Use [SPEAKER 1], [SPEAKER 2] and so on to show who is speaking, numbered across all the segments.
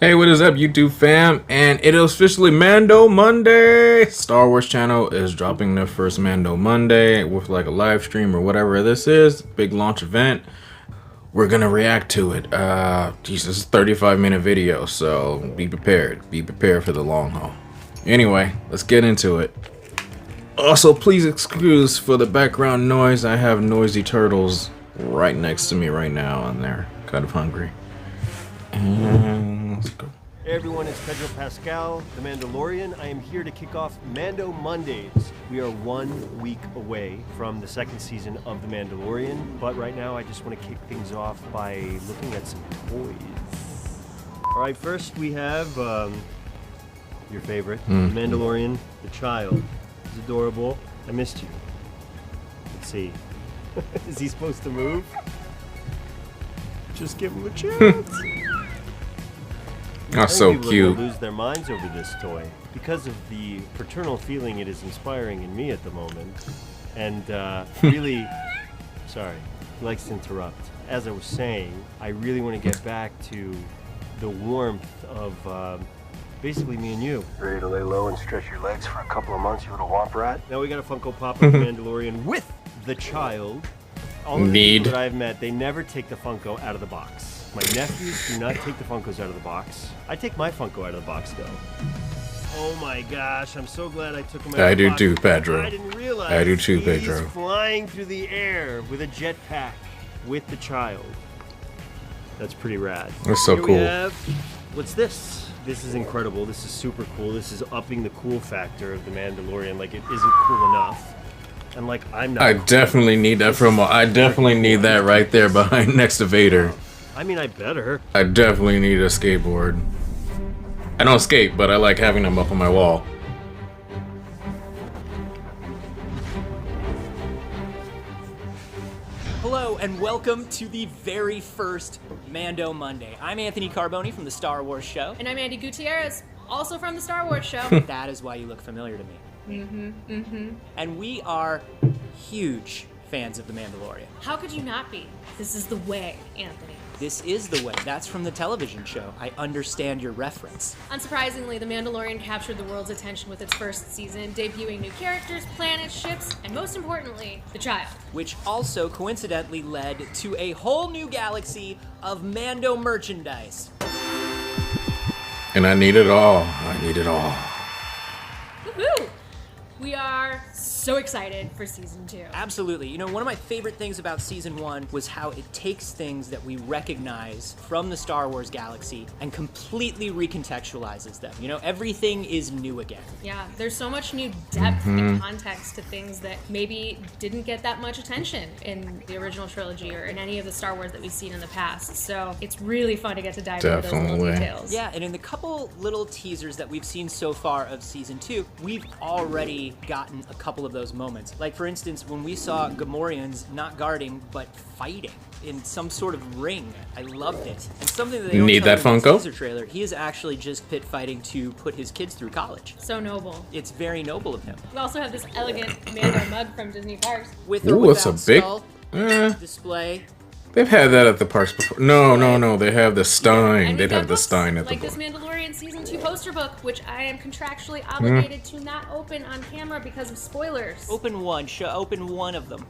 [SPEAKER 1] Hey, what is up, YouTube fam? And it is officially Mando Monday. Star Wars channel is dropping their first Mando Monday with like a live stream or whatever this is. Big launch event. We're gonna react to it. Jesus, 35-minute video, so be prepared. Be prepared for the long haul. Anyway, let's get into it. Also, please excuse for the background noise. I have noisy turtles right next to me right now, and they're kind of hungry. Let's go.
[SPEAKER 2] Hey everyone, it's Pedro Pascal, the Mandalorian. I am here to kick off Mando Mondays. We are 1 week away from the second season of The Mandalorian, but right now I just want to kick things off by looking at some toys. Alright, first we have your favorite, the Mandalorian, the child. He's adorable. I missed you. Let's see. Is he supposed to move? Just give him a chance.
[SPEAKER 1] Oh, so
[SPEAKER 2] people
[SPEAKER 1] cute.
[SPEAKER 2] are gonna lose their minds over this toy because of the paternal feeling it is inspiring in me at the moment. And really, sorry, he likes to interrupt. As I was saying, I really want to get back to the warmth of basically me and you. Ready to lay low and stretch your legs for a couple of months, you little womp rat? Now we got a Funko Pop of the Mandalorian with the child. All of the people that I've met, they never take the Funko out of the box. My nephews do not take the Funkos out of the box. I take my Funko out of the box, though. Oh my gosh, I'm so glad I took him out of the box.
[SPEAKER 1] I do too, Pedro.
[SPEAKER 2] I didn't realize
[SPEAKER 1] I do too, Pedro.
[SPEAKER 2] He's flying through the air with a jetpack with the child. That's pretty rad.
[SPEAKER 1] That's so
[SPEAKER 2] Here
[SPEAKER 1] cool.
[SPEAKER 2] We have, what's this? This is incredible. This is super cool. This is upping the cool factor of The Mandalorian. Like, it isn't cool enough. And like, I'm not.
[SPEAKER 1] I definitely need that from. I definitely need that right there behind next to Vader.
[SPEAKER 2] I mean, I better.
[SPEAKER 1] I definitely need a skateboard. I don't skate, but I like having them up on my wall.
[SPEAKER 3] Hello and welcome to the very first Mando Monday. I'm Anthony Carboni from the Star Wars Show.
[SPEAKER 4] And I'm Andy Gutierrez, also from the Star Wars Show.
[SPEAKER 3] That is why you look familiar to me. And we are huge fans of The Mandalorian.
[SPEAKER 4] How could you not be? This is the way, Anthony.
[SPEAKER 3] This is the way. That's from the television show. I understand your reference.
[SPEAKER 4] Unsurprisingly, The Mandalorian captured the world's attention with its first season, debuting new characters, planets, ships, and most importantly, the child.
[SPEAKER 3] Which also coincidentally led to a whole new galaxy of Mando merchandise.
[SPEAKER 1] And I need it all. I need it all.
[SPEAKER 4] Woohoo! We are so excited for season 2.
[SPEAKER 3] Absolutely. You know, one of my favorite things about season 1 was how it takes things that we recognize from the Star Wars galaxy and completely recontextualizes them. You know, everything is new again.
[SPEAKER 4] Yeah, there's so much new depth and context to things that maybe didn't get that much attention in the original trilogy or in any of the Star Wars that we've seen in the past. So it's really fun to get to dive into those little details.
[SPEAKER 3] Yeah, and in the couple little teasers that we've seen so far of season 2, we've already gotten a couple of those moments. Like, for instance, when we saw Gamorreans not guarding, but fighting in some sort of ring. I loved it. And something that they don't
[SPEAKER 1] Need
[SPEAKER 3] tell
[SPEAKER 1] that
[SPEAKER 3] you in the
[SPEAKER 1] Funko?
[SPEAKER 3] teaser trailer, he is actually just pit fighting to put his kids through college.
[SPEAKER 4] So noble.
[SPEAKER 3] It's very noble of him.
[SPEAKER 4] We also have this elegant Mando mug from Disney Parks.
[SPEAKER 3] With or
[SPEAKER 1] Ooh, it's
[SPEAKER 3] without
[SPEAKER 1] a big
[SPEAKER 3] skull display.
[SPEAKER 1] They've had that at the parks before. No. They have the Stein.
[SPEAKER 4] And
[SPEAKER 1] They'd
[SPEAKER 4] we've got
[SPEAKER 1] have the
[SPEAKER 4] books
[SPEAKER 1] Stein at the
[SPEAKER 4] like
[SPEAKER 1] park.
[SPEAKER 4] this Mandalorian season 2 poster book, which I am contractually obligated to not open on camera because of spoilers.
[SPEAKER 3] Open one. Open one of them.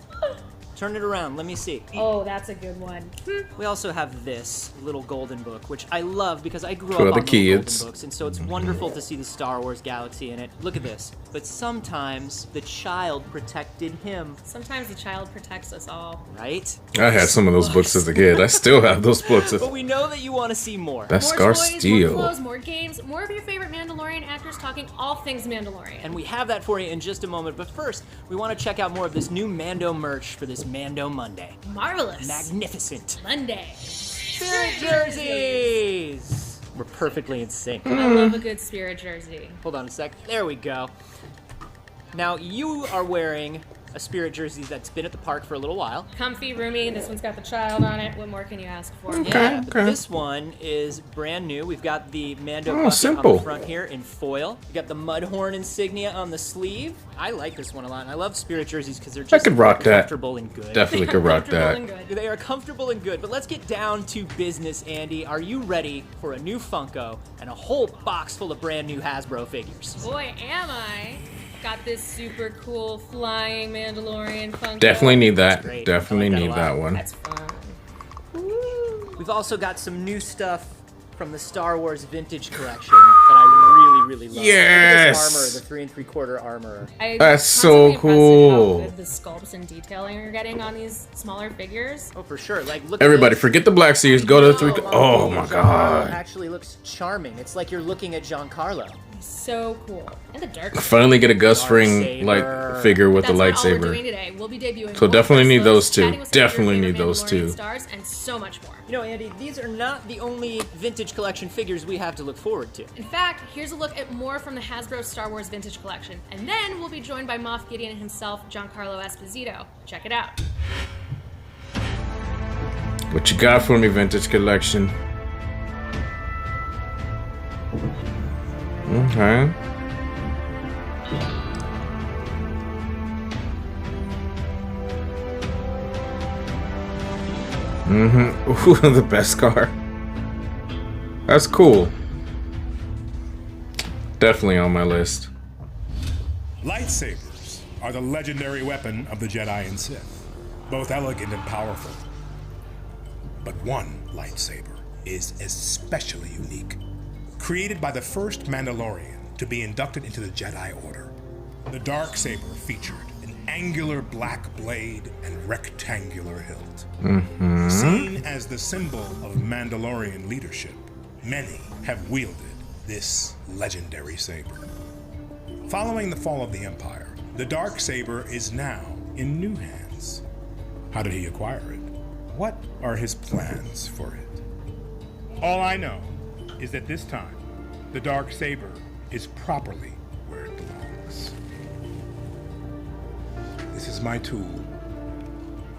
[SPEAKER 3] Turn it around. Let me see.
[SPEAKER 4] Oh, that's a good one.
[SPEAKER 3] We also have this little golden book, which I love because I grew
[SPEAKER 1] For
[SPEAKER 3] up
[SPEAKER 1] the
[SPEAKER 3] on little
[SPEAKER 1] kids.
[SPEAKER 3] golden books, and so it's wonderful to see the Star Wars galaxy in it. Look at this. But sometimes the child protected him,
[SPEAKER 4] Sometimes the child protects us all.
[SPEAKER 3] right?
[SPEAKER 1] I had some of those books as a kid. I still have those books.
[SPEAKER 3] But we know that you want to see more.
[SPEAKER 1] That's
[SPEAKER 4] More
[SPEAKER 1] Scar
[SPEAKER 4] toys, more
[SPEAKER 1] Steel.
[SPEAKER 4] clothes, more games, more of your favorite Mandalorian actors talking all things Mandalorian.
[SPEAKER 3] And we have that for you in just a moment. But first, we want to check out more of this new Mando merch for this Mando Monday.
[SPEAKER 4] Marvelous.
[SPEAKER 3] Magnificent.
[SPEAKER 4] Monday.
[SPEAKER 3] Spirit jerseys! We're perfectly in sync.
[SPEAKER 4] I love a good Spirit jersey.
[SPEAKER 3] Hold on a sec. There we go. Now, you are wearing a Spirit jersey that's been at the park for a little while.
[SPEAKER 4] Comfy, roomy. This one's got the child on it. What more can you ask for?
[SPEAKER 3] Yeah, but this one is brand new. We've got the Mando bucket
[SPEAKER 1] simple.
[SPEAKER 3] on the front here in foil. We got the Mudhorn insignia on the sleeve. I like this one a lot, and I love Spirit jerseys because they're just
[SPEAKER 1] could rock that.
[SPEAKER 3] comfortable and good.
[SPEAKER 1] Definitely could rock that.
[SPEAKER 3] They are comfortable and good, but let's get down to business, Andy. Are you ready for a new Funko and a whole box full of brand new Hasbro figures?
[SPEAKER 4] Boy, am I. Got this super cool flying Mandalorian Funko.
[SPEAKER 1] Definitely need that.
[SPEAKER 3] Great.
[SPEAKER 1] Definitely
[SPEAKER 3] I like that
[SPEAKER 1] need
[SPEAKER 3] a
[SPEAKER 1] that
[SPEAKER 3] lot.
[SPEAKER 1] one.
[SPEAKER 4] That's fun.
[SPEAKER 3] We've also got some new stuff from the Star Wars Vintage Collection that I really love.
[SPEAKER 1] Yes!
[SPEAKER 3] Look at this armor, the 3 3/4 armor.
[SPEAKER 1] That's so
[SPEAKER 4] Constantly
[SPEAKER 1] cool.
[SPEAKER 4] impressed at how good the sculpts and detailing you're getting on these smaller figures.
[SPEAKER 3] Oh, for sure. Like, look.
[SPEAKER 1] Everybody,
[SPEAKER 3] at this.
[SPEAKER 1] forget the Black Series. Go to the 3.
[SPEAKER 3] Moff
[SPEAKER 1] Oh
[SPEAKER 3] Gideon
[SPEAKER 1] my
[SPEAKER 3] Giancarlo
[SPEAKER 1] god.
[SPEAKER 3] actually looks charming. It's like you're looking at Giancarlo.
[SPEAKER 4] So cool. And the dark.
[SPEAKER 1] Finally get a Gus
[SPEAKER 3] Darksaber.
[SPEAKER 1] Fring like figure with
[SPEAKER 4] That's
[SPEAKER 1] the
[SPEAKER 4] not all we're doing
[SPEAKER 1] lightsaber.
[SPEAKER 4] today. We'll be debuting.
[SPEAKER 1] So
[SPEAKER 4] more
[SPEAKER 1] definitely need
[SPEAKER 4] first
[SPEAKER 1] those
[SPEAKER 4] looks,
[SPEAKER 1] two.
[SPEAKER 4] chatting with some of your
[SPEAKER 1] Definitely
[SPEAKER 4] favorite
[SPEAKER 1] need those
[SPEAKER 4] Mandalorian
[SPEAKER 1] two.
[SPEAKER 4] Stars, and so much more.
[SPEAKER 3] You know, Andy, these are not the only Vintage Collection figures we have to look forward to.
[SPEAKER 4] In fact, here's a look at more from the Hasbro Star Wars Vintage Collection. And then we'll be joined by Moff Gideon himself, Giancarlo Esposito. Check it out.
[SPEAKER 1] What you got for me, Vintage Collection? Okay. Ooh, the best car. That's cool. Definitely on my list.
[SPEAKER 5] Lightsabers are the legendary weapon of the Jedi and Sith, both elegant and powerful. But one lightsaber is especially unique. Created by the first Mandalorian to be inducted into the Jedi Order, the Darksaber featured an angular black blade and rectangular hilt. Seen as the symbol of Mandalorian leadership, many have wielded this legendary saber. Following the fall of the Empire, the Darksaber is now in new hands. How did he acquire it? What are his plans for it? All I know is that this time, the Darksaber is properly where it belongs. This is my tool.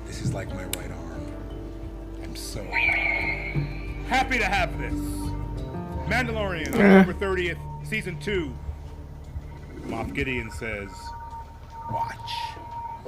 [SPEAKER 5] This is like my right arm. I'm so happy to have this. Mandalorian, October 30th, Season 2. Moff Gideon says, watch.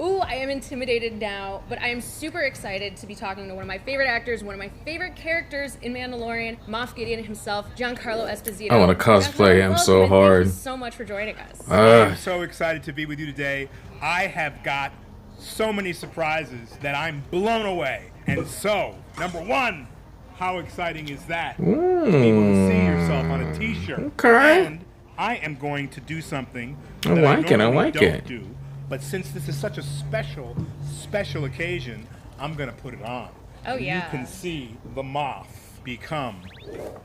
[SPEAKER 4] Ooh, I am intimidated now, but I am super excited to be talking to one of my favorite actors, one of my favorite characters in Mandalorian, Moff Gideon himself, Giancarlo Esposito.
[SPEAKER 1] I want to cosplay him
[SPEAKER 4] Giancarlo,
[SPEAKER 1] so
[SPEAKER 4] welcome, and
[SPEAKER 1] hard.
[SPEAKER 4] Thank you so much for joining us.
[SPEAKER 5] I'm so excited to be with you today. I have got so many surprises that I'm blown away. And so, number one, how exciting is that? To be able to see yourself on a t-shirt.
[SPEAKER 1] Okay.
[SPEAKER 5] And I am going to do something
[SPEAKER 1] I
[SPEAKER 5] that
[SPEAKER 1] like it, I
[SPEAKER 5] normally
[SPEAKER 1] like
[SPEAKER 5] don't
[SPEAKER 1] it.
[SPEAKER 5] do. But since this is such a special occasion, I'm gonna put it on.
[SPEAKER 4] Oh,
[SPEAKER 5] And
[SPEAKER 4] yeah.
[SPEAKER 5] You can see the Moff become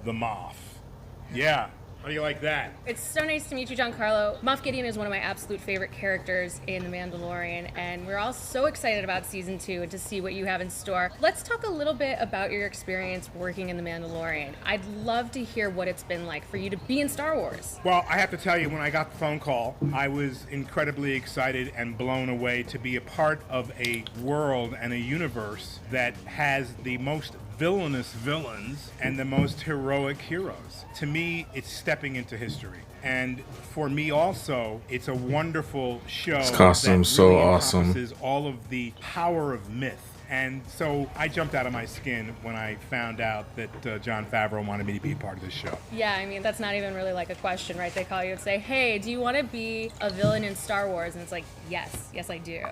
[SPEAKER 5] the Moff. Yeah. How do you like that?
[SPEAKER 4] It's so nice to meet you, Giancarlo. Moff Gideon is one of my absolute favorite characters in The Mandalorian, and we're all so excited about Season 2 and to see what you have in store. Let's talk a little bit about your experience working in The Mandalorian. I'd love to hear what it's been like for you to be in Star Wars.
[SPEAKER 5] Well, I have to tell you, when I got the phone call, I was incredibly excited and blown away to be a part of a world and a universe that has the most villainous villains and the most heroic heroes. To me, it's stepping into history. And for me also, it's a wonderful show.
[SPEAKER 1] This costume's
[SPEAKER 5] that
[SPEAKER 1] so
[SPEAKER 5] really
[SPEAKER 1] awesome.
[SPEAKER 5] encompasses all of the power of myth. And so I jumped out of my skin when I found out that Jon Favreau wanted me to be a part of this show.
[SPEAKER 4] Yeah, I mean, that's not even really like a question, right? They call you and say, hey, do you want to be a villain in Star Wars? And it's like, yes, I do.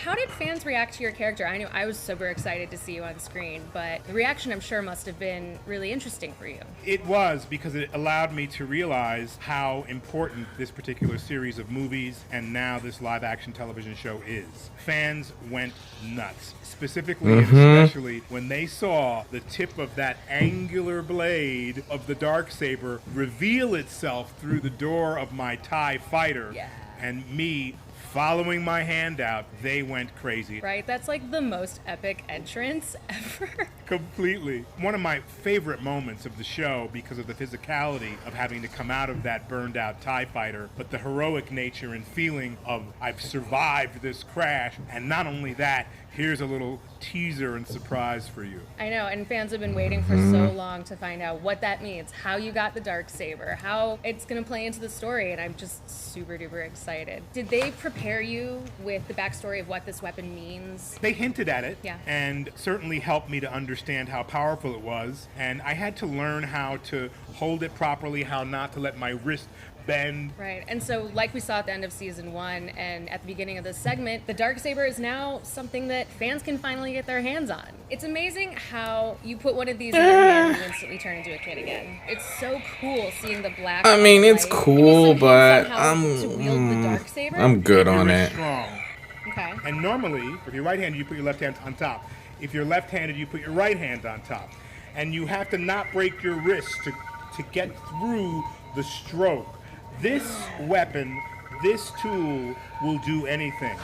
[SPEAKER 4] How did fans react to your character? I know I was super excited to see you on screen, but the reaction I'm sure must have been really interesting for you.
[SPEAKER 5] It was, because it allowed me to realize how important this particular series of movies and now this live action television show is. Fans went nuts. Specifically and especially when they saw the tip of that angular blade of the Darksaber reveal itself through the door of my TIE fighter,
[SPEAKER 4] Yeah.
[SPEAKER 5] and me following my hand out, they went crazy.
[SPEAKER 4] Right? That's like the most epic entrance ever.
[SPEAKER 5] Completely. One of my favorite moments of the show because of the physicality of having to come out of that burned out TIE fighter, but the heroic nature and feeling of I've survived this crash, and not only that, here's a little teaser and surprise for you.
[SPEAKER 4] I know, and fans have been waiting for so long to find out what that means, how you got the Darksaber, how it's going to play into the story, and I'm just super duper excited. Did they prepare you with the backstory of what this weapon means?
[SPEAKER 5] They hinted at it,
[SPEAKER 4] Yeah.
[SPEAKER 5] and certainly helped me to understand how powerful it was, and I had to learn how to hold it properly, how not to let my wrist bend.
[SPEAKER 4] Right, and so like we saw at the end of season 1 and at the beginning of this segment, the Darksaber is now something that fans can finally get their hands on. It's amazing how you put one of these in your hand and you instantly turn into a kid again. It's so cool seeing the black.
[SPEAKER 1] I mean, it's
[SPEAKER 4] light.
[SPEAKER 1] cool,
[SPEAKER 4] Give me some
[SPEAKER 1] but
[SPEAKER 4] hints on how to wield the Darksaber.
[SPEAKER 1] I'm good
[SPEAKER 5] Your
[SPEAKER 1] on
[SPEAKER 5] wrist
[SPEAKER 1] it.
[SPEAKER 5] strong.
[SPEAKER 4] Okay.
[SPEAKER 5] And normally, if you're right-handed, you put your left hand on top. If you're left-handed, you put your right hand on top. And you have to not break your wrist to get through the stroke. This weapon, this tool will do anything.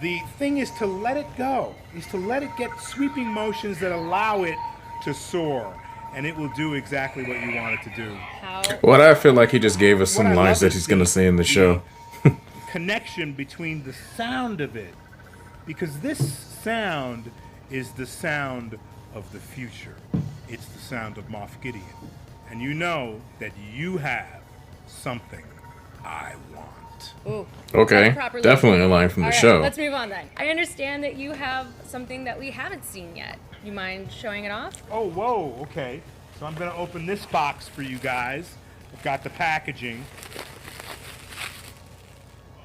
[SPEAKER 5] The thing is to let it go, is to let it get sweeping motions that allow it to soar. And it will do exactly what you want it to do.
[SPEAKER 4] How?
[SPEAKER 1] What I feel like he just gave us
[SPEAKER 5] What I
[SPEAKER 1] some
[SPEAKER 5] love
[SPEAKER 1] lines that
[SPEAKER 5] is
[SPEAKER 1] he's gonna say in the show.
[SPEAKER 5] Connection between the sound of it, because this sound is the sound of the future. It's the sound of Moff Gideon. And you know that you have something I want.
[SPEAKER 4] Ooh.
[SPEAKER 1] Okay,
[SPEAKER 4] Properly.
[SPEAKER 1] definitely a line from the
[SPEAKER 4] All right,
[SPEAKER 1] show.
[SPEAKER 4] let's move on then. I understand that you have something that we haven't seen yet. You mind showing it off?
[SPEAKER 5] Oh, whoa, okay. So I'm gonna open this box for you guys. I've got the packaging.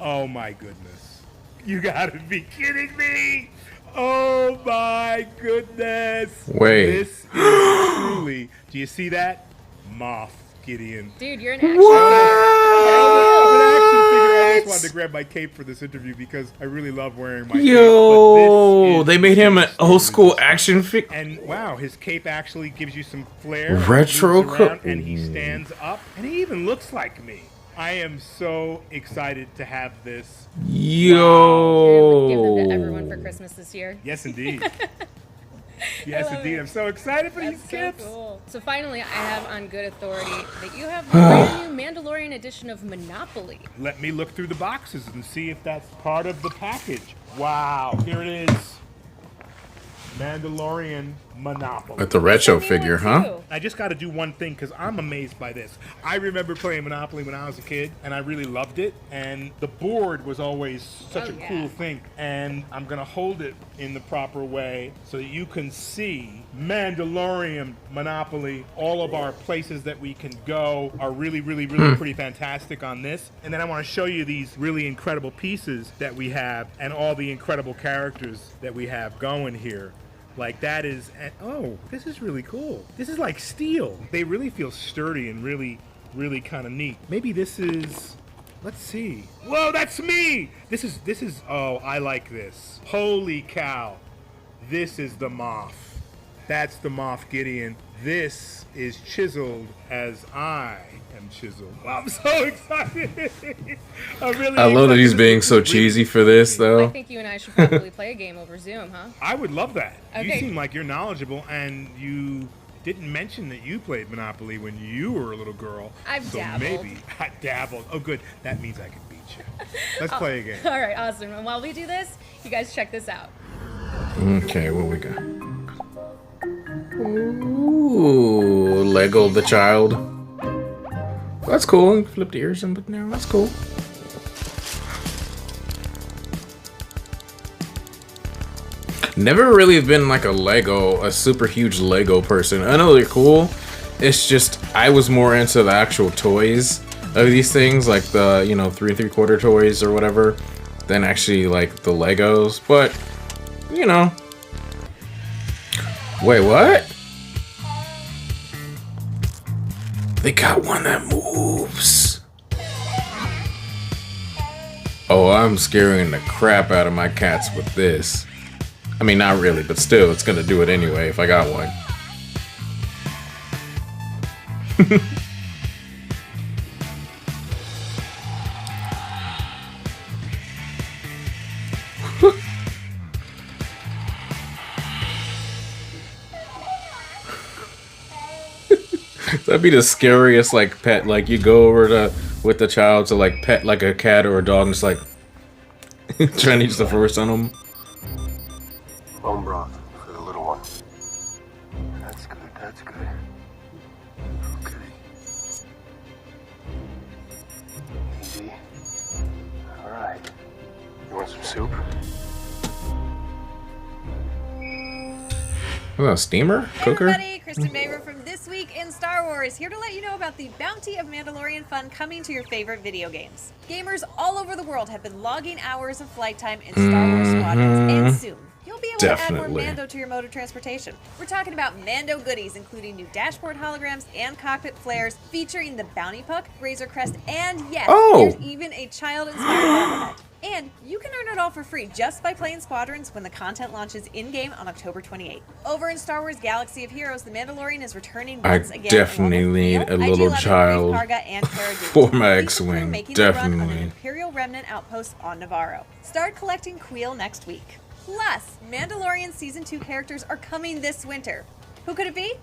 [SPEAKER 5] Oh my goodness. You gotta be kidding me! Oh my goodness!
[SPEAKER 1] Wait.
[SPEAKER 5] This is truly, do you see that? Moff Gideon.
[SPEAKER 4] Dude, you're an action
[SPEAKER 5] I'm
[SPEAKER 1] What?
[SPEAKER 5] an action figure. I just wanted to grab my cape for this interview because I really love wearing my cape.
[SPEAKER 1] Yo,
[SPEAKER 5] but this is
[SPEAKER 1] they made him an old school
[SPEAKER 5] truly-
[SPEAKER 1] action figure.
[SPEAKER 5] And wow, his cape actually gives you some flair.
[SPEAKER 1] Retro
[SPEAKER 5] Moves around,
[SPEAKER 1] co-
[SPEAKER 5] and he stands up, and he even looks like me. I am so excited to have this.
[SPEAKER 4] Give them to everyone for
[SPEAKER 1] Yo.
[SPEAKER 4] Christmas this year.
[SPEAKER 5] Yes, indeed. Yes,
[SPEAKER 4] love
[SPEAKER 5] indeed.
[SPEAKER 4] it.
[SPEAKER 5] I'm so excited for
[SPEAKER 4] That's
[SPEAKER 5] these
[SPEAKER 4] so
[SPEAKER 5] gifts.
[SPEAKER 4] cool. So finally, I have on good authority that you have the brand new Mandalorian edition of Monopoly.
[SPEAKER 5] Let me look through the boxes and see if that's part of the package. Wow, here it is. Mandalorian Monopoly.
[SPEAKER 1] With the retro
[SPEAKER 4] Send me
[SPEAKER 1] figure,
[SPEAKER 4] one,
[SPEAKER 1] huh?
[SPEAKER 4] too.
[SPEAKER 5] I just got to do one thing because I'm amazed by this. I remember playing Monopoly when I was a kid, and I really loved it. And the board was always such
[SPEAKER 4] Oh,
[SPEAKER 5] a
[SPEAKER 4] yeah.
[SPEAKER 5] cool thing. And I'm going to hold it in the proper way so that you can see Mandalorian Monopoly. All of our places that we can go are really, really, really pretty fantastic on this. And then I want to show you these really incredible pieces that we have and all the incredible characters that we have going here. Like that is, oh, this is really cool. This is like steel. They really feel sturdy and really, really kind of neat. Maybe this is, let's see. Whoa, that's me. This is, oh, I like this. Holy cow. This is the Moff. That's the Moff Gideon. This is chiseled as I am chiseled. Wow, I'm so excited. I'm really
[SPEAKER 1] I love that
[SPEAKER 5] excited.
[SPEAKER 1] he's being so
[SPEAKER 5] This is really
[SPEAKER 1] cheesy for this,
[SPEAKER 4] I
[SPEAKER 1] though.
[SPEAKER 4] think you and I should probably play a game over Zoom, huh?
[SPEAKER 5] I would love that. You
[SPEAKER 4] Okay.
[SPEAKER 5] seem like you're knowledgeable, and you didn't mention that you played Monopoly when you were a little girl.
[SPEAKER 4] I've
[SPEAKER 5] so
[SPEAKER 4] dabbled.
[SPEAKER 5] maybe I dabbled. Oh, good. That means I can beat you. Let's play a game.
[SPEAKER 4] All right, awesome. And while we do this, you guys check this out.
[SPEAKER 1] Okay, what we got? Ooh, Lego the child. That's cool. Flip the ears in, but now that's cool. Never really been like a super huge Lego person. I know they're cool. It's just I was more into the actual toys of these things, like the 3 3/4 toys or whatever, than actually like the Legos. But wait, what? They got one that moves. Oh, I'm scaring the crap out of my cats with this. I mean, not really, but still, it's gonna do it anyway if I got one. That'd be the scariest like pet. Like you go over to with the child to like pet like a cat or a dog, and it's like trying to use the first on them.
[SPEAKER 6] Bone broth for the little one. That's good. That's good. Okay. Easy. All right. You want some soup?
[SPEAKER 1] What's that, steamer?
[SPEAKER 7] Hey
[SPEAKER 1] Cooker?
[SPEAKER 7] everybody, Kristen Baver from This Week in Star Wars, here to let you know about the bounty of Mandalorian fun coming to your favorite video games. Gamers all over the world have been logging hours of flight time in Star Wars Squadrons, and soon you'll be able to add more Mando to your mode of transportation. We're talking about Mando goodies, including new dashboard holograms and cockpit flares, featuring the Bounty Puck, Razor Crest, and yes, there's even a child-inspired bobblehead. And you can earn it all for free just by playing Squadrons when the content launches in-game on October 28th. Over in Star Wars Galaxy of Heroes, the Mandalorian is returning once again.
[SPEAKER 1] I definitely need a little child for my X-Wing. Definitely.
[SPEAKER 7] An Imperial Remnant outpost on Navarro. Start collecting Queel next week. Plus, Mandalorian Season 2 characters are coming this winter. Who could it be?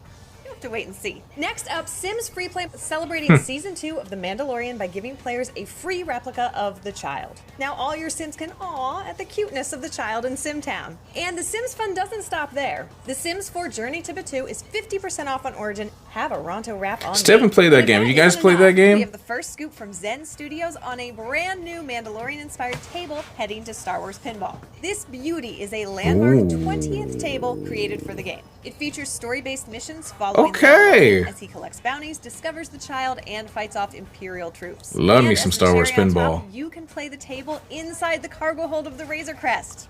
[SPEAKER 7] You'll have to wait and see. Next up, Sims Freeplay celebrating Season 2 of The Mandalorian by giving players a free replica of the child. Now all your Sims can awe at the cuteness of the child in Simtown. And the Sims fun doesn't stop there. The Sims 4 Journey to Batuu is 50% off on Origin. Have a Ronto wrap on.
[SPEAKER 1] Still haven't played that game. You guys played that game?
[SPEAKER 7] We have the first scoop from Zen Studios on a brand new Mandalorian-inspired table heading to Star Wars Pinball. This beauty is a landmark 20th table created for the game. It features story-based missions following the Mandalorian as he collects bounties, discovers the child, and fights off Imperial troops.
[SPEAKER 1] Love me some Star Wars Pinball.
[SPEAKER 7] You can play the table inside the cargo hold of the Razor Crest.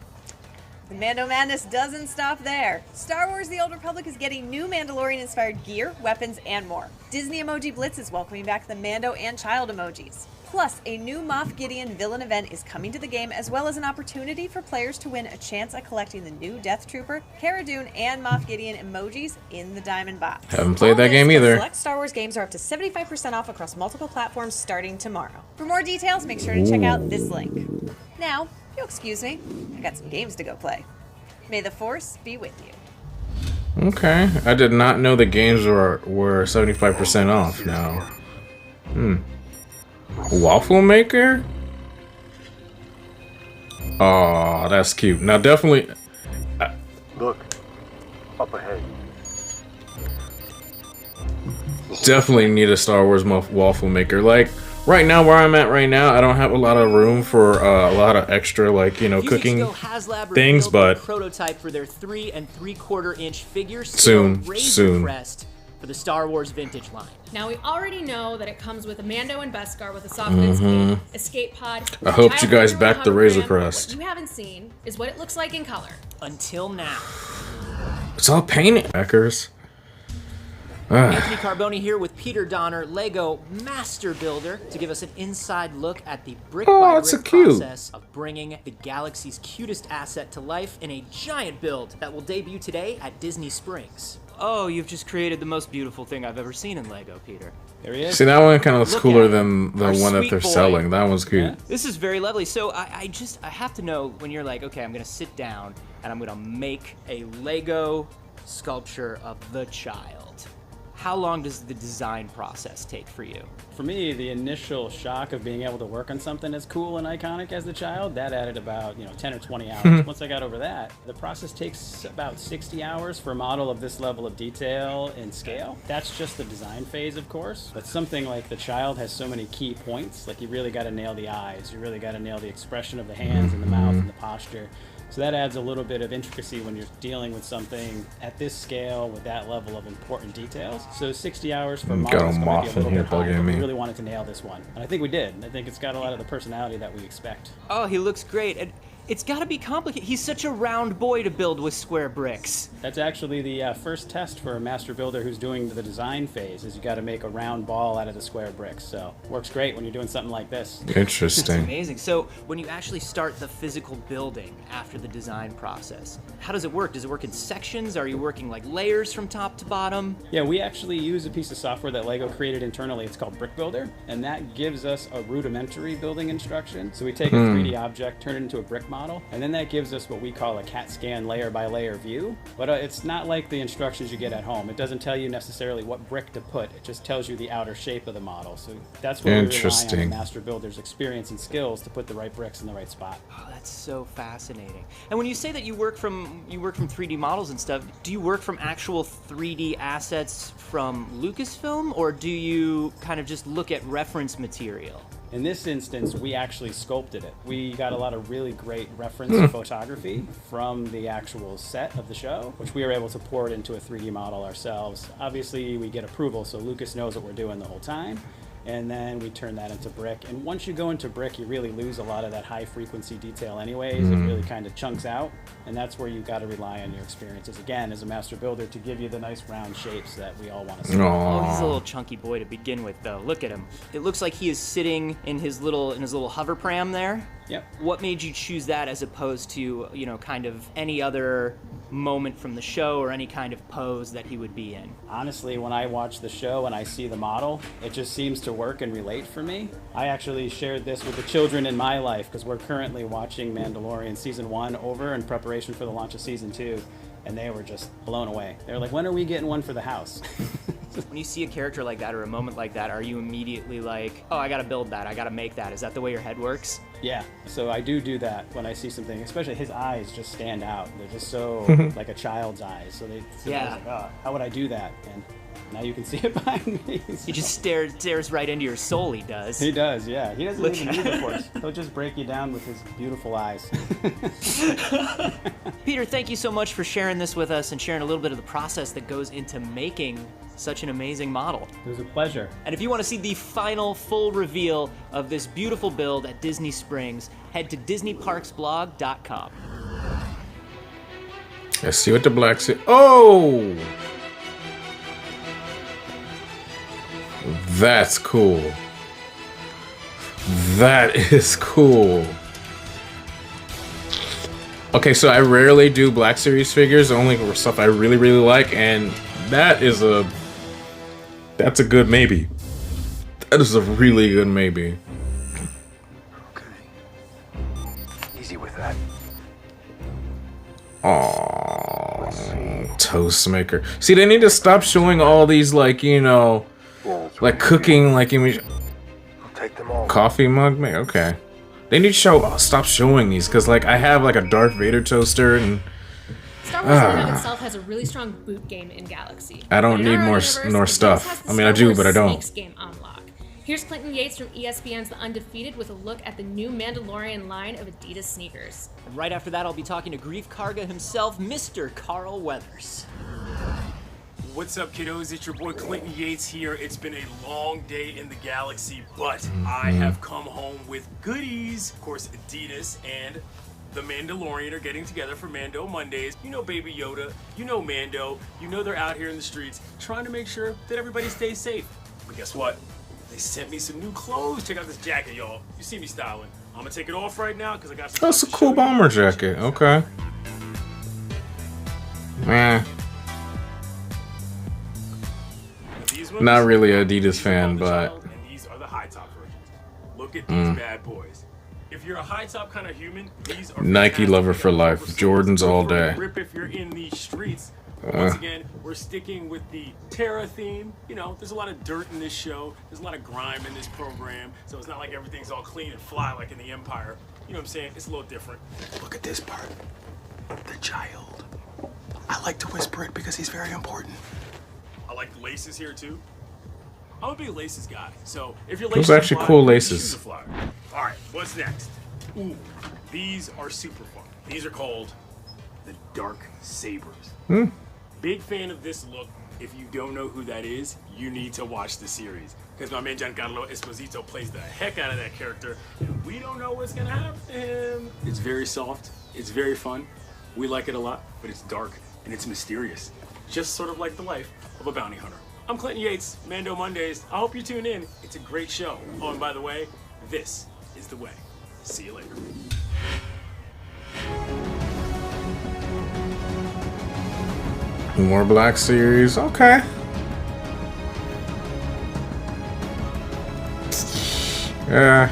[SPEAKER 7] The Mando madness doesn't stop there. Star Wars The Old Republic is getting new Mandalorian-inspired gear, weapons, and more. Disney Emoji Blitz is welcoming back the Mando and child emojis. Plus, a new Moff Gideon villain event is coming to the game, as well as an opportunity for players to win a chance at collecting the new Death Trooper, Cara Dune, and Moff Gideon emojis in the Diamond Box.
[SPEAKER 1] Haven't played that game either.
[SPEAKER 7] Select Star Wars games are up to 75% off across multiple platforms starting tomorrow. For more details, make sure to check out this link. Now, if you'll excuse me, I got some games to go play. May the Force be with you.
[SPEAKER 1] Okay, I did not know the games were 75% off now. Waffle maker? Oh, that's cute. Now definitely
[SPEAKER 6] Look, up ahead.
[SPEAKER 1] definitely need a Star Wars waffle maker. Like right now, where I'm at right now, I don't have a lot of room for a lot of extra, like, you know, cooking things, but
[SPEAKER 3] prototype for their 3 3/4 inch figure
[SPEAKER 1] soon.
[SPEAKER 3] Crest for the Star Wars vintage line.
[SPEAKER 4] Now we already know that it comes with a Mando and Beskar with a soft goods escape pod.
[SPEAKER 1] I hope you guys back the Razor Crest.
[SPEAKER 4] What you haven't seen is what it looks like in color.
[SPEAKER 3] Until now.
[SPEAKER 1] It's all painted. Backers.
[SPEAKER 3] Anthony Carboni here with Peter Donner, Lego Master Builder, to give us an inside look at the brick-by-brick process of bringing the galaxy's cutest asset to life in a giant build that will debut today at Disney Springs. Oh, you've just created the most I thing I've ever seen in Lego, Peter. There he is.
[SPEAKER 1] See, that one kind of looks cooler than the one that they're selling. That one's cute.
[SPEAKER 3] Yeah. This is very lovely. So I have to know, when you're like, okay, I'm gonna sit down and I'm gonna make a Lego sculpture of the child. How long does the design process take for you?
[SPEAKER 8] For me, the initial shock of being able to work on something as cool and iconic as the child, that added about 10 or 20 hours. Once I got over that, the process takes about 60 hours for a model of this level of detail and scale. That's just the design phase, of course. But something like the child has so many key points. Like, you really got to nail the eyes. You really got to nail the expression of the hands and the mouth and the posture. So that adds a little bit of intricacy when you're dealing with something at this scale with that level of important details. So 60 hours for models might be a little bit high, but we really wanted to nail this one. And I think we did. I think it's got a lot of the personality that we expect.
[SPEAKER 3] Oh, he looks great. And it's got to be complicated. He's such a round boy to build with square bricks.
[SPEAKER 8] That's actually the first test for a master builder who's doing the design phase, is you got to make a round ball out of the square bricks. So works great when you're doing something like this.
[SPEAKER 1] Interesting.
[SPEAKER 3] It's amazing. So when you actually start the physical building after the design process, how does it work? Does it work in sections? Are you working like layers from top to bottom?
[SPEAKER 8] Yeah, we actually use a piece of software that Lego created internally. It's called Brick Builder, and that gives us a rudimentary building instruction. So we take a 3D object, turn it into a brick model. And then that gives us what we call a CAT scan layer by layer view. But it's not like the instructions you get at home. It doesn't tell you necessarily what brick to put. It just tells you the outer shape of the model. So that's where we rely on the master builder's experience and skills to put the right bricks in the right spot.
[SPEAKER 3] Oh, that's so fascinating. And when you say that you work from 3D models and stuff, do you work from actual 3D assets from Lucasfilm, or do you kind of just look at reference material?
[SPEAKER 8] In this instance, we actually sculpted it. We got a lot of really great reference photography from the actual set of the show, which we were able to port into a 3D model ourselves. Obviously, we get approval, so Lucas knows what we're doing the whole time. And then we turn that into brick. And once you go into brick, you really lose a lot of that high frequency detail anyways. It really kind of chunks out. And that's where you've got to rely on your experiences, again, as a master builder, to give you the nice round shapes that we all want to see.
[SPEAKER 3] Oh, he's a little chunky boy to begin with, though. Look at him. It looks like he is sitting in his little hover pram there.
[SPEAKER 8] Yep.
[SPEAKER 3] What made you choose that as opposed to, you know, kind of any other moment from the show or any kind of pose that he would be in?
[SPEAKER 8] Honestly, when I watch the show and I see the model, it just seems to work and relate for me. I actually shared this with the children in my life because we're currently watching Mandalorian Season 1 over in preparation for the launch of Season 2, and they were just blown away. They were like, when are we getting one for the house?
[SPEAKER 3] When you see a character like that or a moment like that, are you immediately like, oh, I gotta build that, I gotta make that? Is that the way your head works?
[SPEAKER 8] Yeah, so I do that when I see something, especially his eyes just stand out. They're just so like a child's eyes. So they like, oh, how would I do that? And now you can see it behind me. So.
[SPEAKER 3] He just stares right into your soul, he does.
[SPEAKER 8] He does, yeah. He doesn't even need the Force. He'll just break you down with his beautiful eyes.
[SPEAKER 3] Peter, thank you so much for sharing this with us and sharing a little bit of the process that goes into making such an amazing model.
[SPEAKER 8] It was a pleasure.
[SPEAKER 3] And if you want to see the final full reveal of this beautiful build at Disney Springs, head to DisneyParksBlog.com.
[SPEAKER 1] Let's see what the black say. Oh! That's cool. That is cool. Okay, so I rarely do Black Series figures, only for stuff I really, really like, and that's a good maybe. That is a really good maybe.
[SPEAKER 6] Okay. Easy with that.
[SPEAKER 1] Aww, toast maker. See, they need to stop showing all these, like, you know, like cooking, like
[SPEAKER 6] I'll take them all.
[SPEAKER 1] coffee mug. Okay, they need to stop showing these, because like I have like a Darth Vader toaster and
[SPEAKER 4] Star Wars in and of itself has a really strong boot game in Galaxy.
[SPEAKER 1] I don't
[SPEAKER 4] But in
[SPEAKER 1] need
[SPEAKER 4] our
[SPEAKER 1] more
[SPEAKER 4] universe,
[SPEAKER 1] more
[SPEAKER 4] it does
[SPEAKER 1] stuff.
[SPEAKER 4] have the
[SPEAKER 1] I mean, I
[SPEAKER 4] Star
[SPEAKER 1] do,
[SPEAKER 4] Wars
[SPEAKER 1] but I don't.
[SPEAKER 4] Sneaks game on lock. Here's Clinton Yates from ESPN's The Undefeated with a look at the new Mandalorian line of Adidas sneakers.
[SPEAKER 3] And right after that, I'll be talking to Grief Karga himself, Mr. Carl Weathers.
[SPEAKER 9] What's up, kiddos? It's your boy Clinton Yates here. It's been a long day in the galaxy, but I have come home with goodies. Of course, Adidas and the Mandalorian are getting together for Mando Mondays. You know Baby Yoda, you know Mando, you know they're out here in the streets trying to make sure that everybody stays safe. But guess what? They sent me some new clothes. Check out this jacket, y'all. You see me styling. I'm gonna take it off right now because I got some.
[SPEAKER 1] That's a cool bomber jacket. Okay. Man, not really an Adidas fan, but
[SPEAKER 9] And these are the high top versions. Look at these bad boys. If you're a high top kind of human, these are
[SPEAKER 1] Nike
[SPEAKER 9] fantastic.
[SPEAKER 1] lover for life. Jordans all day.
[SPEAKER 9] Rip if you're in the streets. Once again, we're sticking with the Terra theme. You know, there's a lot of dirt in this show. There's a lot of grime in this program. So it's not like everything's all clean and fly like in the Empire. You know what I'm saying? It's a little different.
[SPEAKER 6] Look at this part. The child. I like to whisper it because he's very important.
[SPEAKER 9] I like the laces here too. I'm a big laces guy. So if your
[SPEAKER 1] Those
[SPEAKER 9] laces
[SPEAKER 1] are actually
[SPEAKER 9] fly,
[SPEAKER 1] cool
[SPEAKER 9] your
[SPEAKER 1] laces.
[SPEAKER 9] shoes are fly. All right, what's next? Ooh, these are super fun. These are called the Dark Sabers. Big fan of this look. If you don't know who that is, you need to watch the series. Because my man Giancarlo Esposito plays the heck out of that character. And we don't know what's going to happen to him. It's very soft. It's very fun. We like it a lot, but it's dark and it's mysterious. Just sort of like the life of a bounty hunter. I'm Clinton Yates, Mando Mondays. I hope you tune in. It's a great show. Oh, and by the way, this is the way. See you later.
[SPEAKER 1] more Black Series. Okay. Yeah.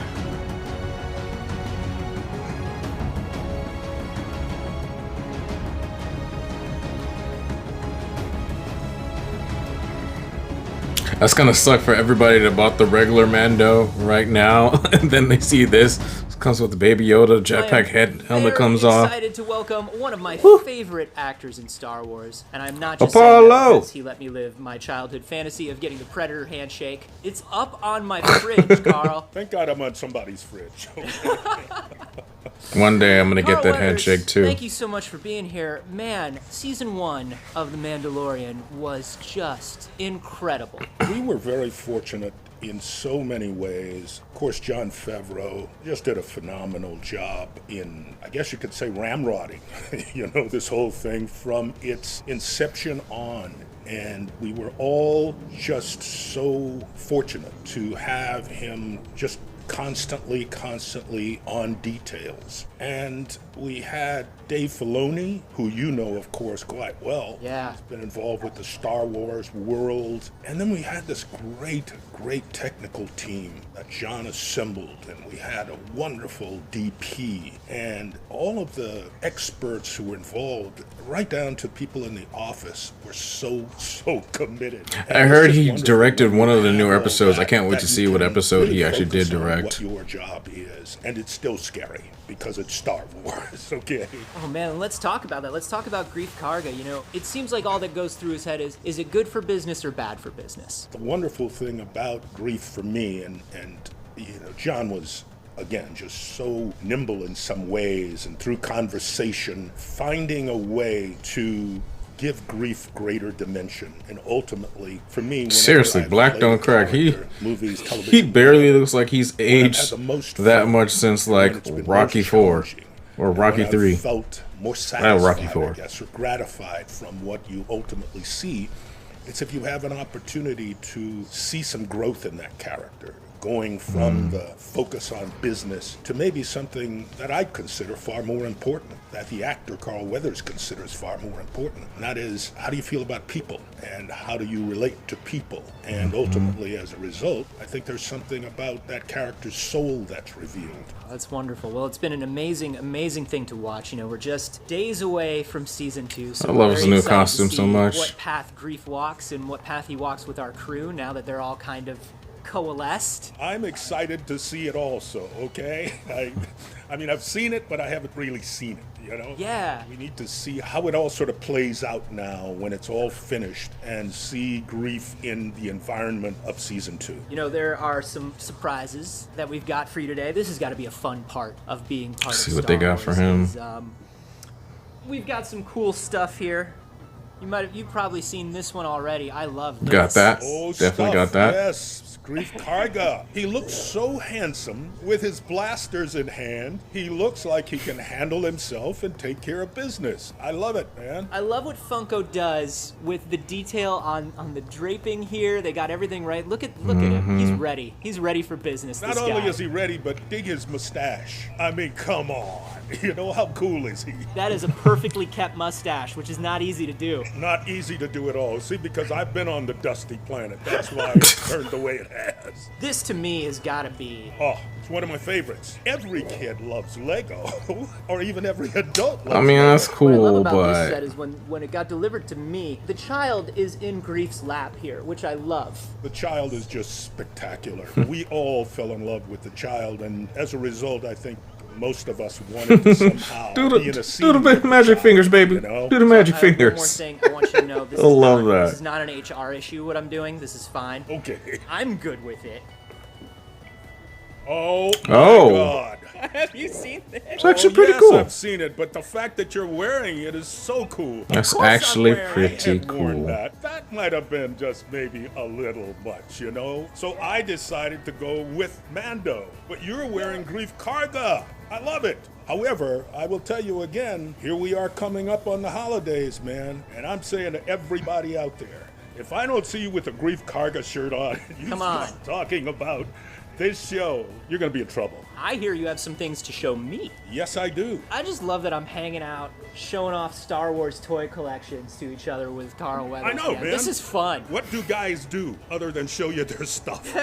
[SPEAKER 1] That's gonna suck for everybody that bought the regular Mando right now, and then they see this. It comes with the Baby Yoda jetpack helmet comes off.
[SPEAKER 3] I'm excited to welcome one of my favorite actors in Star Wars, and I'm not just saying that
[SPEAKER 1] Apollo!
[SPEAKER 3] because he let me live my childhood fantasy of getting the Predator handshake. It's up on my fridge, Carl.
[SPEAKER 10] Thank God I'm on somebody's fridge.
[SPEAKER 1] One day I'm gonna get
[SPEAKER 3] Carl
[SPEAKER 1] that
[SPEAKER 3] Weathers,
[SPEAKER 1] handshake too.
[SPEAKER 3] Thank you so much for being here. Man, season 1 of The Mandalorian was just incredible.
[SPEAKER 10] We were very fortunate in so many ways. Of course, Jon Favreau just did a phenomenal job in, I guess you could say, ramrodding, this whole thing from its inception on. And we were all just so fortunate to have him just constantly on details. And we had Dave Filoni, who you know, of course, quite well.
[SPEAKER 3] Yeah.
[SPEAKER 10] He's been involved with the Star Wars world. And then we had this great technical team that John assembled, and we had a wonderful DP, and all of the experts who were involved, right down to people in the office, were so committed. And
[SPEAKER 1] I
[SPEAKER 10] it's
[SPEAKER 1] heard
[SPEAKER 10] just
[SPEAKER 1] he
[SPEAKER 10] wonderful
[SPEAKER 1] directed one of the new
[SPEAKER 10] that-
[SPEAKER 1] episodes. I can't wait
[SPEAKER 10] that
[SPEAKER 1] to
[SPEAKER 10] you
[SPEAKER 1] see what
[SPEAKER 10] can
[SPEAKER 1] episode
[SPEAKER 10] really
[SPEAKER 1] he actually did
[SPEAKER 10] focus on
[SPEAKER 1] direct.
[SPEAKER 10] What your job is, and it's still scary because it's Star Wars. Okay.
[SPEAKER 3] Oh man, let's talk about that. Let's talk about Grief Karga. It seems like all that goes through his head is it good for business or bad for business?
[SPEAKER 10] The wonderful thing about Grief for me, and John was, again, just so nimble in some ways, and through conversation, finding a way to give Grief greater dimension. And ultimately, for me, whenever
[SPEAKER 1] Seriously,
[SPEAKER 10] I've
[SPEAKER 1] Black
[SPEAKER 10] played
[SPEAKER 1] don't
[SPEAKER 10] the
[SPEAKER 1] crack.
[SPEAKER 10] character, movies,
[SPEAKER 1] He
[SPEAKER 10] television,
[SPEAKER 1] barely looks like he's
[SPEAKER 10] when I've had
[SPEAKER 1] aged
[SPEAKER 10] the most
[SPEAKER 1] that
[SPEAKER 10] fun,
[SPEAKER 1] much since
[SPEAKER 10] when
[SPEAKER 1] like
[SPEAKER 10] it's been
[SPEAKER 1] Rocky
[SPEAKER 10] most
[SPEAKER 1] 4
[SPEAKER 10] challenging,
[SPEAKER 1] or Rocky
[SPEAKER 10] when I've
[SPEAKER 1] 3.
[SPEAKER 10] felt more
[SPEAKER 1] Rocky
[SPEAKER 10] satisfied,
[SPEAKER 1] IV.
[SPEAKER 10] I guess, or gratified from what you ultimately see. It's if you have an opportunity to see some growth in that character, going from the focus on business to maybe something that I consider far more important, that the actor Carl Weathers considers far more important. And that is, how do you feel about people? And how do you relate to people? And ultimately, as a result, I think there's something about that character's soul that's revealed.
[SPEAKER 3] That's wonderful. Well, it's been an amazing thing to watch. We're just days away from season 2. So
[SPEAKER 1] I love
[SPEAKER 3] we're
[SPEAKER 1] his
[SPEAKER 3] very
[SPEAKER 1] new
[SPEAKER 3] excited to
[SPEAKER 1] costume so
[SPEAKER 3] see
[SPEAKER 1] much.
[SPEAKER 3] What path Grief walks and what path he walks with our crew now that they're all kind of coalesced.
[SPEAKER 10] I'm excited to see it also, okay? I mean, I've seen it, but I haven't really seen it,
[SPEAKER 3] Yeah.
[SPEAKER 10] We need to see how it all sort of plays out now when it's all finished, and see Grief in the environment of season 2.
[SPEAKER 3] There are some surprises that we've got for you today. This has got to be a fun part of being part
[SPEAKER 1] See
[SPEAKER 3] of
[SPEAKER 1] what
[SPEAKER 3] Star
[SPEAKER 1] they got
[SPEAKER 3] Wars
[SPEAKER 1] for him.
[SPEAKER 3] is, we've got some cool stuff here. You've probably seen this one already. I love this.
[SPEAKER 1] Got that.
[SPEAKER 10] Oh,
[SPEAKER 1] Definitely
[SPEAKER 10] stuff,
[SPEAKER 1] got that.
[SPEAKER 10] Yes, Grief Karga. He looks so handsome with his blasters in hand. He looks like he can handle himself and take care of business. I love it, man.
[SPEAKER 3] I love what Funko does with the detail on the draping here. They got everything right. Look at him. He's ready. He's ready for business.
[SPEAKER 10] Not
[SPEAKER 3] this
[SPEAKER 10] only
[SPEAKER 3] guy.
[SPEAKER 10] is he ready, but dig his mustache. I mean, come on. How cool is he?
[SPEAKER 3] That is a perfectly kept mustache, which is not easy to do.
[SPEAKER 10] Not easy to do at all. See, because I've been on the dusty planet. That's why it's turned the way it has.
[SPEAKER 3] This to me has got to be.
[SPEAKER 10] Oh, it's one of my favorites. Every kid loves Lego, or even every adult loves
[SPEAKER 1] I mean, that's
[SPEAKER 10] Lego.
[SPEAKER 3] What I love
[SPEAKER 1] cool,
[SPEAKER 3] about this set
[SPEAKER 1] but
[SPEAKER 3] is when it got delivered to me, the child is in Grief's lap here, which I love.
[SPEAKER 10] The child is just spectacular. We all fell in love with the child, and as a result, I think most of us wanted to somehow be in a scene
[SPEAKER 1] do the
[SPEAKER 10] with
[SPEAKER 1] magic
[SPEAKER 10] child,
[SPEAKER 1] fingers, baby.
[SPEAKER 10] you know?
[SPEAKER 1] Do the magic
[SPEAKER 3] One more
[SPEAKER 1] fingers.
[SPEAKER 3] thing I want you to know. This
[SPEAKER 1] I love that.
[SPEAKER 3] This is not an HR issue, what I'm doing. This is fine.
[SPEAKER 10] Okay.
[SPEAKER 3] I'm good with it.
[SPEAKER 10] Oh, my
[SPEAKER 1] Oh.
[SPEAKER 10] God.
[SPEAKER 3] Have you seen this?
[SPEAKER 1] It's actually
[SPEAKER 10] Oh,
[SPEAKER 1] pretty
[SPEAKER 10] yes,
[SPEAKER 1] cool.
[SPEAKER 10] I've seen it, but the fact that you're wearing it is so cool.
[SPEAKER 1] That's
[SPEAKER 3] course I'm
[SPEAKER 1] actually
[SPEAKER 3] wearing it.
[SPEAKER 1] pretty
[SPEAKER 10] I had worn
[SPEAKER 1] cool.
[SPEAKER 10] That might have been just maybe a little much, So I decided to go with Mando. But you're wearing Grief Karga. I love it. However, I will tell you again, here we are coming up on the holidays, man. And I'm saying to everybody out there, if I don't see you with a Grief Karga shirt on, you
[SPEAKER 3] Come on.
[SPEAKER 10] start talking about this show, you're going to be in trouble.
[SPEAKER 3] I hear you have some things to show me.
[SPEAKER 10] Yes, I do.
[SPEAKER 3] I just love that I'm hanging out, showing off Star Wars toy collections to each other with Carl Weathers.
[SPEAKER 10] I know, man.
[SPEAKER 3] This is fun.
[SPEAKER 10] What do guys do other than show you their stuff?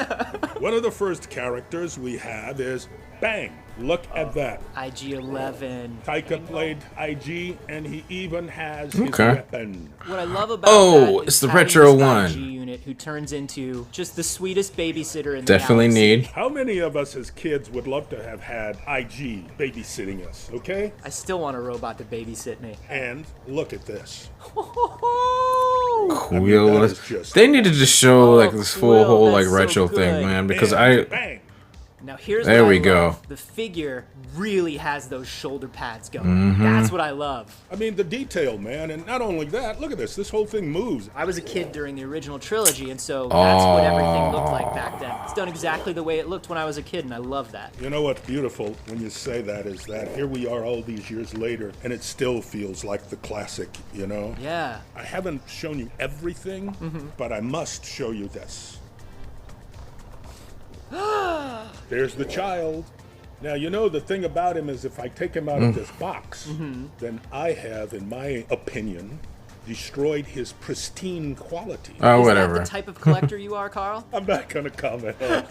[SPEAKER 10] One of the first characters we have is Bang. Look at that.
[SPEAKER 3] IG-11.
[SPEAKER 10] Taika played IG, and he even has his
[SPEAKER 1] Okay.
[SPEAKER 10] weapon.
[SPEAKER 3] What I love about
[SPEAKER 1] Oh,
[SPEAKER 3] that is
[SPEAKER 1] it's the
[SPEAKER 3] having
[SPEAKER 1] retro
[SPEAKER 3] this
[SPEAKER 1] one.
[SPEAKER 3] IG unit unit who turns into just the sweetest babysitter in
[SPEAKER 1] Definitely
[SPEAKER 3] the galaxy.
[SPEAKER 1] need.
[SPEAKER 10] How many of us as kids would love to have had IG babysitting us, okay?
[SPEAKER 3] I still want a robot to babysit me.
[SPEAKER 10] And look at this.
[SPEAKER 1] Quill.
[SPEAKER 10] that is just-
[SPEAKER 1] They needed to show like
[SPEAKER 3] Oh,
[SPEAKER 1] this full
[SPEAKER 3] Quill,
[SPEAKER 1] whole like
[SPEAKER 3] that's so
[SPEAKER 1] retro
[SPEAKER 3] good.
[SPEAKER 1] thing, man. Because
[SPEAKER 10] Bang, bang.
[SPEAKER 3] Now here's
[SPEAKER 1] There
[SPEAKER 3] what
[SPEAKER 1] we
[SPEAKER 3] I
[SPEAKER 1] go.
[SPEAKER 3] love. The figure really has those shoulder pads going. That's what I love.
[SPEAKER 10] I mean, the detail, man. And not only that, look at this. This whole thing moves.
[SPEAKER 3] I was a kid during the original trilogy, and so that's what everything looked like back then. It's done exactly the way it looked when I was a kid, and I love that.
[SPEAKER 10] You know what's beautiful when you say that is that here we are all these years later, and it still feels like the classic, you know?
[SPEAKER 3] Yeah.
[SPEAKER 10] I haven't shown you everything, but I must show you this. There's the child. Now, you know, the thing about him is if I take him out of this box, then I have, in my opinion, destroyed his pristine quality.
[SPEAKER 1] Oh,
[SPEAKER 3] Is
[SPEAKER 1] whatever.
[SPEAKER 3] that the type of collector you are, Carl?
[SPEAKER 10] I'm not going to comment on it.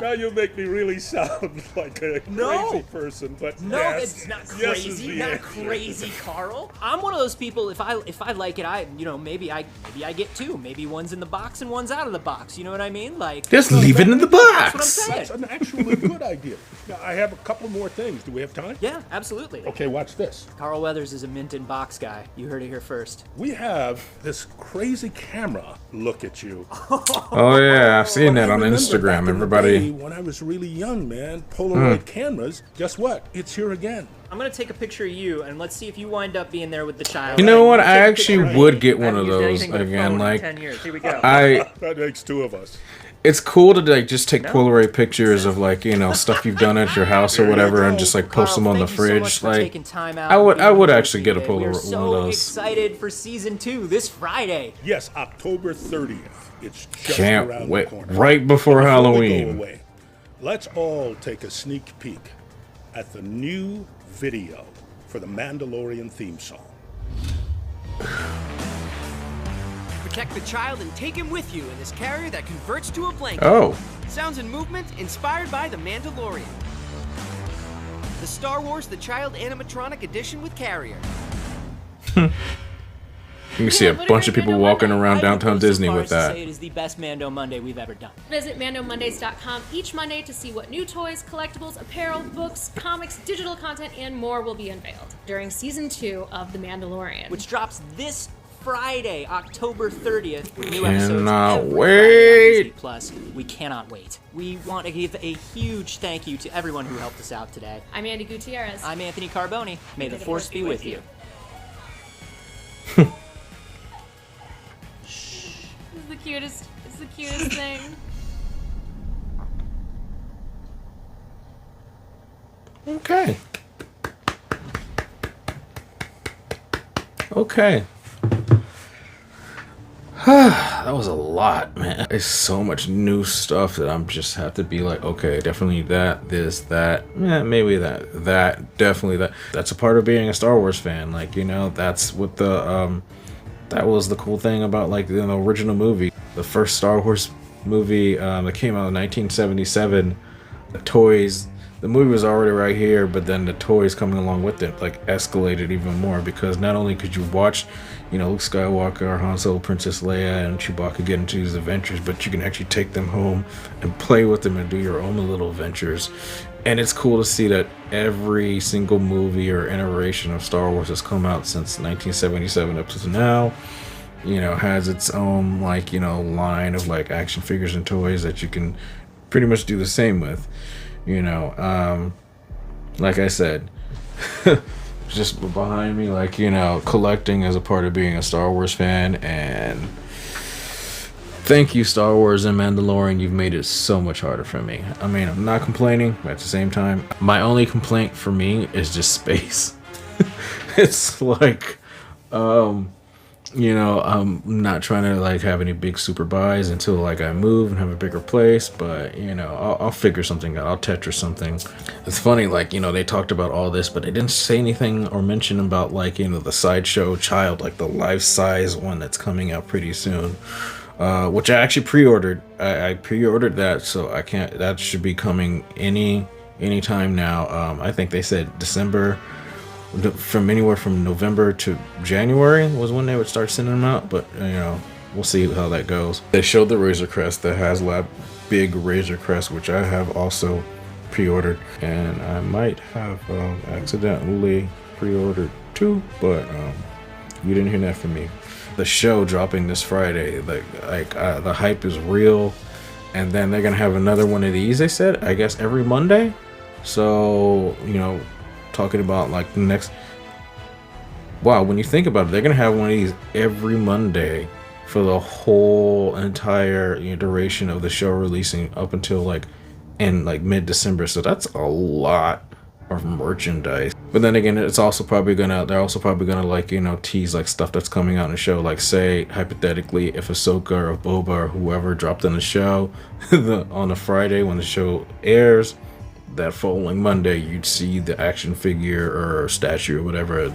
[SPEAKER 10] Now you make me really sound like a
[SPEAKER 3] No.
[SPEAKER 10] crazy person, but
[SPEAKER 3] No,
[SPEAKER 10] yes,
[SPEAKER 3] it's not
[SPEAKER 10] yes is
[SPEAKER 3] crazy.
[SPEAKER 10] the
[SPEAKER 3] Not
[SPEAKER 10] answer.
[SPEAKER 3] crazy, Carl. I'm one of those people. If I like it, maybe I get two. Maybe one's in the box and one's out of the box. You know what I mean? Like
[SPEAKER 1] Just leave it in the
[SPEAKER 3] That's what I'm
[SPEAKER 1] box.
[SPEAKER 3] saying.
[SPEAKER 10] That's an actually good idea. Now, I have a couple more things. Do we have time?
[SPEAKER 3] Yeah, absolutely.
[SPEAKER 10] Okay, watch this.
[SPEAKER 3] Carl Weathers is a mint in box guy. You heard it here first.
[SPEAKER 10] We have this crazy camera look at you.
[SPEAKER 1] Oh yeah, I've seen that
[SPEAKER 10] I
[SPEAKER 1] on
[SPEAKER 10] remember back
[SPEAKER 1] Instagram.
[SPEAKER 10] in the
[SPEAKER 1] Everybody.
[SPEAKER 10] day when I was really young, man, Polaroid cameras, guess what? It's here again.
[SPEAKER 3] I'm gonna take a picture of you, and let's see if you wind up being there with the child.
[SPEAKER 1] You know what?
[SPEAKER 3] Take
[SPEAKER 1] I
[SPEAKER 3] a
[SPEAKER 1] actually
[SPEAKER 3] picture of
[SPEAKER 1] would
[SPEAKER 3] me.
[SPEAKER 1] get
[SPEAKER 3] I
[SPEAKER 1] one
[SPEAKER 3] haven't
[SPEAKER 1] of
[SPEAKER 3] used
[SPEAKER 1] those
[SPEAKER 3] anything but a
[SPEAKER 1] again.
[SPEAKER 3] phone in
[SPEAKER 1] Like
[SPEAKER 3] 10 years. Here we go.
[SPEAKER 10] That makes two of us.
[SPEAKER 1] it's cool to like just take Polaroid pictures of like stuff you've done at your house or whatever, and just like post
[SPEAKER 3] Carl,
[SPEAKER 1] them on the
[SPEAKER 3] thank you so much
[SPEAKER 1] fridge.
[SPEAKER 3] for
[SPEAKER 1] Like
[SPEAKER 3] taking time out
[SPEAKER 1] I would,
[SPEAKER 3] and
[SPEAKER 1] I
[SPEAKER 3] being
[SPEAKER 1] would
[SPEAKER 3] here
[SPEAKER 1] actually
[SPEAKER 3] with
[SPEAKER 1] get a
[SPEAKER 3] me today.
[SPEAKER 1] Polaroid
[SPEAKER 3] We're
[SPEAKER 1] one
[SPEAKER 3] so
[SPEAKER 1] of those.
[SPEAKER 3] excited for season 2 this Friday.
[SPEAKER 10] Yes, October 30th. It's just
[SPEAKER 1] Can't
[SPEAKER 10] around
[SPEAKER 1] wait.
[SPEAKER 10] the corner.
[SPEAKER 1] Right before
[SPEAKER 10] Before we go
[SPEAKER 1] Halloween.
[SPEAKER 10] away, let's all take a sneak peek at the new video for the Mandalorian theme song.
[SPEAKER 11] Protect the child and take him with you in this carrier that converts to a blanket.
[SPEAKER 1] Oh,
[SPEAKER 11] Sounds and movement inspired by The Mandalorian. The Star Wars The Child Animatronic Edition with Carrier.
[SPEAKER 1] you can see a
[SPEAKER 4] what a
[SPEAKER 1] bunch of
[SPEAKER 4] great
[SPEAKER 1] people
[SPEAKER 4] Mando
[SPEAKER 1] walking
[SPEAKER 4] Monday.
[SPEAKER 1] around
[SPEAKER 3] I would
[SPEAKER 1] downtown
[SPEAKER 3] go so
[SPEAKER 1] Disney
[SPEAKER 3] far
[SPEAKER 1] with
[SPEAKER 3] as to
[SPEAKER 1] that.
[SPEAKER 3] say it is the best Mando Monday we've ever done.
[SPEAKER 4] Visit MandoMondays.com each Monday to see what new toys, collectibles, apparel, books, comics, digital content, and more will be unveiled during Season 2 of The Mandalorian.
[SPEAKER 3] Which drops this Friday, October 30th, with new
[SPEAKER 1] Cannot
[SPEAKER 3] episodes every
[SPEAKER 1] wait.
[SPEAKER 3] Friday on Disney Plus. We cannot wait. We want to give a huge thank you to everyone who helped us out today.
[SPEAKER 4] I'm Andy Gutierrez.
[SPEAKER 3] I'm Anthony Carboni. May the force be with you.
[SPEAKER 4] It's the cutest thing.
[SPEAKER 1] Okay. Okay. That was a lot, man. It's so much new stuff that I'm just have to be like, okay, definitely that, this, that, maybe that, definitely that. That's a part of being a Star Wars fan. Like, that's what the that was the cool thing about like the original movie, the first Star Wars movie that came out in 1977. The toys. The movie was already right here, but then the toys coming along with it like escalated even more, because not only could you watch, Luke Skywalker, Han Solo, Princess Leia, and Chewbacca get into these adventures, but you can actually take them home and play with them and do your own little adventures. And it's cool to see that every single movie or iteration of Star Wars has come out since 1977 up to now, has its own line of like action figures and toys that you can pretty much do the same with. Like I said, just behind me, collecting is a part of being a Star Wars fan, and thank you, Star Wars and Mandalorian. You've made it so much harder for me. I mean, I'm not complaining, but at the same time, my only complaint for me is just space. It's like, I'm not trying to have any big super buys until I move and have a bigger place, but I'll figure something out. I'll Tetris something. It's funny, they talked about all this, but they didn't say anything or mention about the Sideshow Child, the life-size one that's coming out pretty soon, which I actually pre-ordered. I pre-ordered that, so that should be coming anytime now. I think they said December. From anywhere from November to January was when they would start sending them out, but we'll see how that goes. They showed the Razor Crest, the HasLab big Razor Crest, which I have also pre-ordered, and I might have accidentally pre-ordered too, but you didn't hear that from me. The show dropping this Friday, the hype is real, and then they're gonna have another one of these, they said, I guess every Monday. So, you know, talking about like the next, wow, when you think about it, they're gonna have one of these every Monday for the whole entire, you know, duration of the show, releasing up until like in like mid-December. So that's a lot of merchandise. But then again, they're also probably gonna like, you know, tease like stuff that's coming out in the show. Like, say hypothetically, if Ahsoka or Boba or whoever dropped in the show on a Friday when the show airs, that following Monday you'd see the action figure or statue or whatever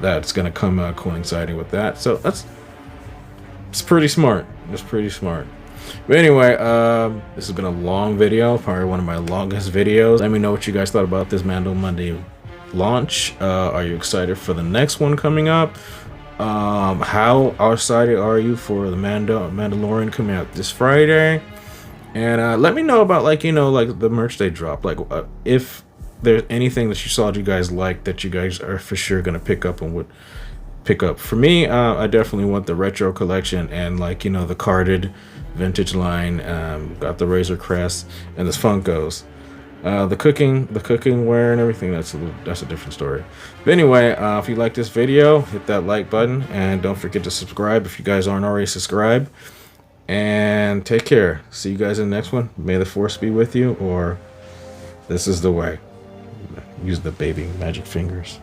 [SPEAKER 1] that's gonna come out coinciding with that. So it's pretty smart. It's pretty smart. But anyway, this has been a long video, probably one of my longest videos. Let me know what you guys thought about this Mando Monday launch. Are you excited for the next one coming up? How excited are you for the Mandalorian coming out this Friday? And let me know about, like, you know, like the merch they drop. Like, if there's anything that you saw that you guys like that you guys are for sure gonna pick up and would pick up. For me, I definitely want the retro collection and, like, you know, the carded vintage line. Got the Razor Crest and the Funkos. The cooking ware and everything, that's a different story. But anyway, if you like this video, hit that like button and don't forget to subscribe if you guys aren't already subscribed. And take care. See you guys in the next one. May the Force be with you, or this is the way. Use the baby magic fingers.